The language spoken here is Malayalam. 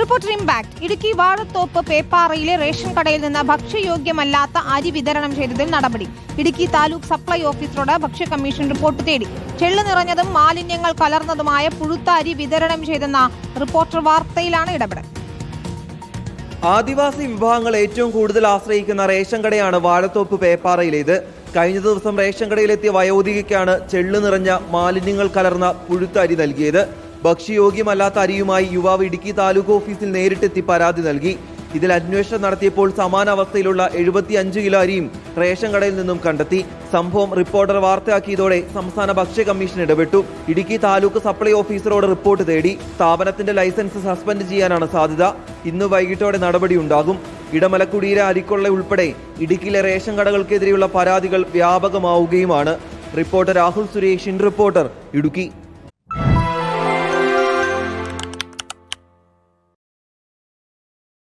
Reporter impact. ഇടുക്കി വാഴത്തോപ്പ് പേപ്പാറയിലെ റേഷൻ കടയിൽ നിന്ന് ഭക്ഷ്യയോഗ്യമല്ലാത്ത അരി വിതരണം ചെയ്തതിൽ നടപടി. ഇടുക്കി താലൂക്ക് സപ്ലൈ ഓഫീസറോട് ഭക്ഷ്യ കമ്മീഷൻ റിപ്പോർട്ട് തേടി. ചെള്ളു നിറഞ്ഞതും മാലിന്യങ്ങൾ കലർന്നതുമായ പുഴുത്ത അരി വിതരണം ചെയ്തെന്ന റിപ്പോർട്ടർ വാർത്തയിലാണ് ഇടപെടൽ. ആദിവാസി വിഭാഗങ്ങൾ ഏറ്റവും കൂടുതൽ ആശ്രയിക്കുന്ന റേഷൻ കടയാണ് വാഴത്തോപ്പ് പേപ്പാറയിലേത്. കഴിഞ്ഞ ദിവസം റേഷൻ കടയിലെത്തിയ വയോധികയ്ക്കാണ് ചെള്ളു നിറഞ്ഞ മാലിന്യങ്ങൾ കലർന്ന പുഴുത്ത അരി നൽകിയത്. ഭക്ഷ്യയോഗ്യമല്ലാത്ത അരിയുമായി യുവാവ് ഇടുക്കി താലൂക്ക് ഓഫീസിൽ നേരിട്ടെത്തി പരാതി നൽകി. ഇതിൽ അന്വേഷണം നടത്തിയപ്പോൾ സമാന അവസ്ഥയിലുള്ള 75 കിലോ അരിയും റേഷൻ കടയിൽ നിന്നും കണ്ടെത്തി. സംഭവം റിപ്പോർട്ടർ വാർത്തയാക്കിയതോടെ സംസ്ഥാന ഭക്ഷ്യ കമ്മീഷൻ ഇടപെട്ടു. ഇടുക്കി താലൂക്ക് സപ്ലൈ ഓഫീസറോട് റിപ്പോർട്ട് തേടി. സ്ഥാപനത്തിന്റെ ലൈസൻസ് സസ്പെൻഡ് ചെയ്യാനാണ് സാധ്യത. ഇന്ന് വൈകിട്ടോടെ നടപടിയുണ്ടാകും. ഇടമലക്കുടിയിലെ അരിക്കൊള്ള ഉൾപ്പെടെ ഇടുക്കിയിലെ റേഷൻ കടകൾക്കെതിരെയുള്ള പരാതികൾ വ്യാപകമാവുകയുമാണ്. Reporter Rahul Suresh, reporter Idukki.